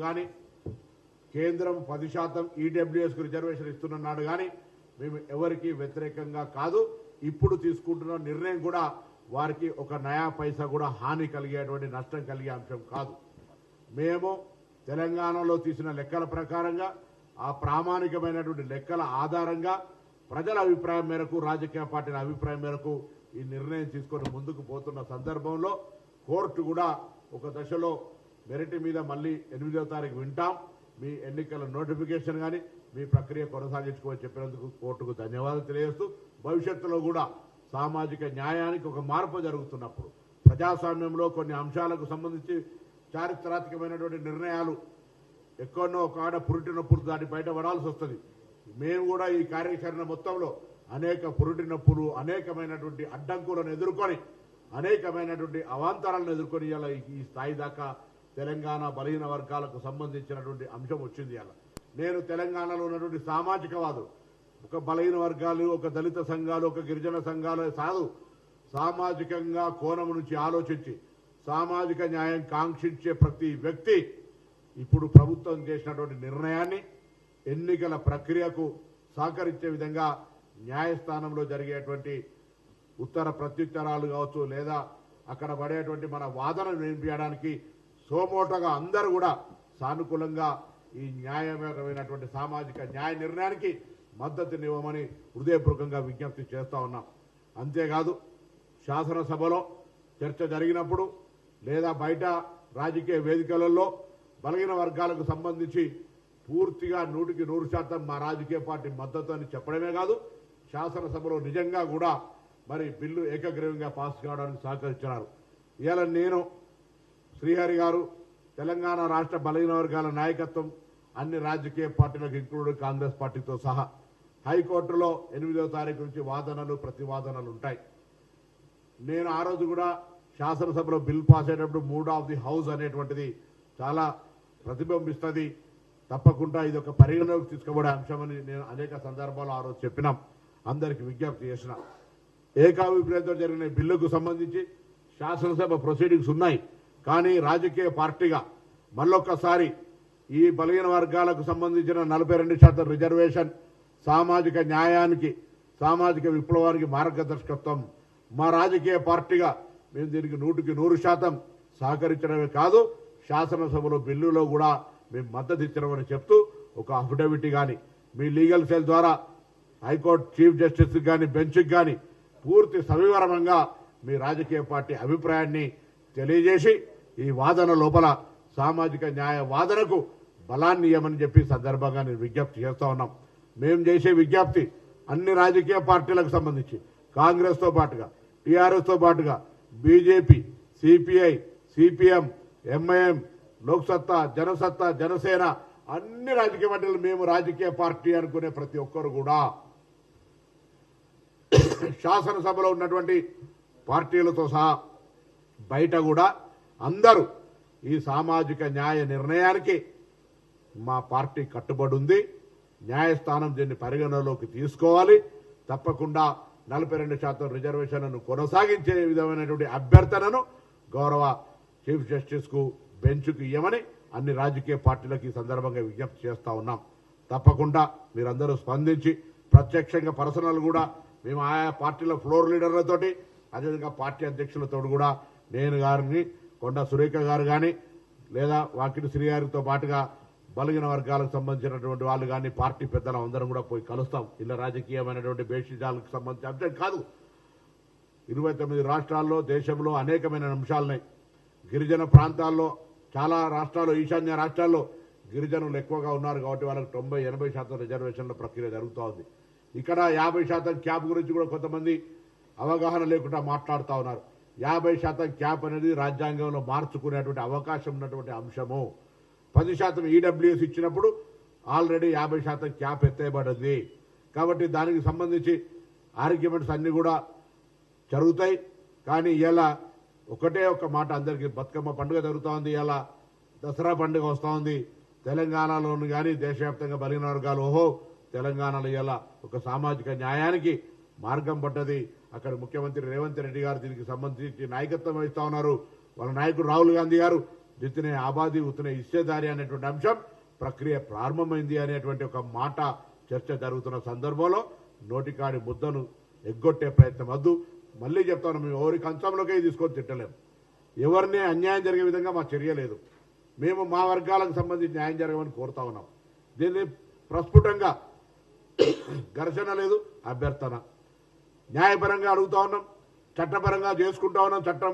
కానీ కేంద్రం 10% ఈడబ్ల్యూఎస్కు రిజర్వేషన్ ఇస్తున్నాడు కానీ మేము ఎవరికి వ్యతిరేకంగా కాదు. ఇప్పుడు తీసుకుంటున్న నిర్ణయం కూడా వారికి ఒక నయా పైసా కూడా హాని కలిగేటువంటి నష్టం కలిగే అంశం కాదు. మేము తెలంగాణలో తీసిన లెక్కల ప్రకారంగా ఆ ప్రామాణికమైనటువంటి లెక్కల ఆధారంగా ప్రజల అభిప్రాయం మేరకు రాజకీయ పార్టీల అభిప్రాయం మేరకు ఈ నిర్ణయం తీసుకొని ముందుకు పోతున్న సందర్భంలో కోర్టు కూడా ఒక దశలో మెరిట్ మీద మళ్ళీ 8వ తారీఖు వింటాం. మీ ఎన్నికల నోటిఫికేషన్ కానీ మీ ప్రక్రియ కొనసాగించుకోవని చెప్పినందుకు కోర్టుకు ధన్యవాదాలు తెలియజేస్తూ భవిష్యత్తులో కూడా సామాజిక న్యాయానికి ఒక మార్పు జరుగుతున్నప్పుడు ప్రజాస్వామ్యంలో కొన్ని అంశాలకు సంబంధించి చారిత్రాత్మకమైనటువంటి నిర్ణయాలు ఎక్కడో ఒక ఆడ పురిటినప్పుడు దాటి బయట పడాల్సి వస్తుంది. మేము కూడా ఈ కార్యాచరణ మొత్తంలో అనేక పురిటినప్పుడు అనేకమైనటువంటి అడ్డంకులను ఎదుర్కొని అనేకమైనటువంటి అవాంతరాలను ఎదుర్కొని ఇలా ఈ స్థాయి దాకా తెలంగాణ బలహీన వర్గాలకు సంబంధించినటువంటి అంశం వచ్చింది. అలా నేను తెలంగాణలో ఉన్నటువంటి సామాజికవాదులు ఒక బలహీన వర్గాలు ఒక దళిత సంఘాలు ఒక గిరిజన సంఘాలు కాదు, సామాజికంగా కోణం నుంచి ఆలోచించి సామాజిక న్యాయం కాంక్షించే ప్రతి వ్యక్తి ఇప్పుడు ప్రభుత్వం చేసినటువంటి నిర్ణయాన్ని ఎన్నికల ప్రక్రియకు సహకరించే విధంగా న్యాయస్థానంలో జరిగేటువంటి ఉత్తర ప్రత్యుత్తరాలు కావచ్చు లేదా అక్కడ పడేటువంటి మన వాదనను వినిపించడానికి సోమోటగా అందరూ కూడా సానుకూలంగా ఈ న్యాయమైనటువంటి సామాజిక న్యాయ నిర్ణయానికి మద్దతునివ్వమని హృదయపూర్వకంగా విజ్ఞప్తి చేస్తా ఉన్నాం. అంతేకాదు శాసనసభలో చర్చ జరిగినప్పుడు లేదా బయట రాజకీయ వేదికలలో బలహీన వర్గాలకు సంబంధించి పూర్తిగా 100% మా రాజకీయ పార్టీ మద్దతు అని చెప్పడమే కాదు శాసనసభలో నిజంగా కూడా మరి బిల్లు ఏకగ్రీవంగా పాస్ కావడానికి సహకరించారు. ఇవాళ నేను శ్రీహరి గారు తెలంగాణ రాష్ట్ర బలహీన వర్గాల నాయకత్వం అన్ని రాజకీయ పార్టీలకు ఇంక్లూడ్ కాంగ్రెస్ పార్టీతో సహా హైకోర్టులో 8వ తారీఖు నుంచి వాదనలు ప్రతివాదనలు ఉంటాయి. నేను ఆ రోజు కూడా శాసనసభలో బిల్ పాస్ అయ్యేటప్పుడు మూడ్ ఆఫ్ ది హౌస్ అనేటువంటిది చాలా ప్రతిబింబిస్తుంది. తప్పకుండా ఇది ఒక పరిగణలోకి తీసుకోబడే అంశమని నేను అనేక సందర్భాల్లో ఆ రోజు చెప్పినాం, అందరికి విజ్ఞప్తి చేసిన. ఏకాభిప్రాయంతో జరిగిన బిల్లుకు సంబంధించి శాసనసభ ప్రొసీడింగ్స్ ఉన్నాయి. కానీ రాజకీయ పార్టీగా మళ్ళొక్కసారి ఈ బలహీన వర్గాలకు సంబంధించిన 42% రిజర్వేషన్ సామాజిక న్యాయానికి సామాజిక విప్లవానికి మార్గదర్శకత్వం మా రాజకీయ పార్టీగా మేము దీనికి 100% సహకరించడమే కాదు శాసనసభలో బిల్లులో కూడా మేము మద్దతు ఇచ్చినామని చెప్తూ ఒక అఫిడవిట్ కానీ మీ లీగల్ సెల్ ద్వారా హైకోర్టు చీఫ్ జస్టిస్ కానీ బెంచ్కి కానీ పూర్తి సవివరంగా మీ రాజకీయ పార్టీ అభిప్రాయాన్ని తెలియజేసి ఈ వాదన లోపల సామాజిక న్యాయ వాదనకు బలాన్ని ఇవ్వమని చెప్పి సందర్భంగా నేను విజ్ఞప్తి చేస్తా ఉన్నాం. మేము చేసే విజ్ఞప్తి అన్ని రాజకీయ పార్టీలకు సంబంధించి కాంగ్రెస్తో పాటుగా టీఆర్ఎస్తో పాటుగా BJP CPI CPM MIM Loksatta Janasatta Janasena అన్ని రాజకీయ పార్టీలు మేము రాజకీయ పార్టీ అనుకునే ప్రతి ఒక్కరు కూడా శాసనసభలో ఉన్నటువంటి పార్టీలతో సహా బయట కూడా అందరూ ఈ సామాజిక న్యాయ నిర్ణయానికి మా పార్టీ కట్టుబడి ఉంది. న్యాయస్థానం దీన్ని పరిగణలోకి తీసుకోవాలి. తప్పకుండా 42% రిజర్వేషన్లను కొనసాగించే విధమైనటువంటి అభ్యర్థనను గౌరవ చీఫ్ జస్టిస్కు బెంచ్కు ఇవ్వమని అన్ని రాజకీయ పార్టీలకు ఈ సందర్భంగా విజ్ఞప్తి చేస్తా ఉన్నాం. తప్పకుండా మీరందరూ స్పందించి ప్రత్యక్షంగా పర్సనల్ కూడా మేము ఆయా పార్టీల ఫ్లోర్ లీడర్లతోటి అదేవిధంగా పార్టీ అధ్యక్షులతో కూడా నేను గారిని కొండ సురేఖ గారు కానీ లేదా వాకిటి శ్రీ గారితో పాటుగా బలహీన వర్గాలకు సంబంధించినటువంటి వాళ్ళు కానీ పార్టీ పెద్దలు అందరం కూడా పోయి కలుస్తాం. ఇలా రాజకీయమైనటువంటి బేషిజాలకు సంబంధించిన అంశం కాదు. 29 రాష్ట్రాల్లో దేశంలో అనేకమైన అంశాలున్నాయి. గిరిజన ప్రాంతాల్లో చాలా రాష్ట్రాల్లో ఈశాన్య రాష్ట్రాల్లో గిరిజనులు ఎక్కువగా ఉన్నారు కాబట్టి వాళ్ళకి 90-80% రిజర్వేషన్ల ప్రక్రియ జరుగుతూ ఉంది. ఇక్కడ 50% క్యాప్ గురించి కూడా కొంతమంది అవగాహన లేకుండా మాట్లాడుతూ ఉన్నారు. 50% క్యాప్ అనేది రాజ్యాంగంలో మార్చుకునేటువంటి అవకాశం ఉన్నటువంటి అంశము. 10% ఈడబ్ల్యూఎస్ ఇచ్చినప్పుడు ఆల్రెడీ 50% క్యాప్ ఎత్తేయబడింది. కాబట్టి దానికి సంబంధించి ఆర్గ్యుమెంట్స్ అన్ని కూడా జరుగుతాయి. కానీ ఇలా ఒకటే ఒక మాట అందరికీ బతుకమ్మ పండుగ జరుగుతూ ఉంది, ఇలా దసరా పండుగ వస్తూ ఉంది. తెలంగాణలోని కానీ దేశవ్యాప్తంగా బలహీన వర్గాలు ఓహో తెలంగాణలో ఇలా ఒక సామాజిక న్యాయానికి మార్గం పడ్డది. అక్కడ ముఖ్యమంత్రి రేవంత్ రెడ్డి గారు దీనికి సంబంధించి నాయకత్వం వహిస్తా ఉన్నారు. వాళ్ళ నాయకుడు రాహుల్ గాంధీ గారు జితనే ఆబాదీ ఉతనే ఇచ్చేదారి అనేటువంటి అంశం ప్రక్రియ ప్రారంభమైంది అనేటువంటి ఒక మాట చర్చ జరుగుతున్న సందర్భంలో నోటికాడి ముద్దను ఎగ్గొట్టే ప్రయత్నం వద్దు. మళ్ళీ చెప్తాను, మేము ఎవరి కంచంలోకే తీసుకొని తిట్టలేము. ఎవరిని అన్యాయం జరిగే విధంగా మా చర్య లేదు. మేము మా వర్గాలకు సంబంధించి న్యాయం జరగమని కోరుతా ఉన్నాం. దీన్ని ప్రస్ఫుటంగా ఘర్షణ లేదు, అభ్యర్థన న్యాయపరంగా అడుగుతా ఉన్నాం, చట్టపరంగా చేసుకుంటా ఉన్నాం. చట్టం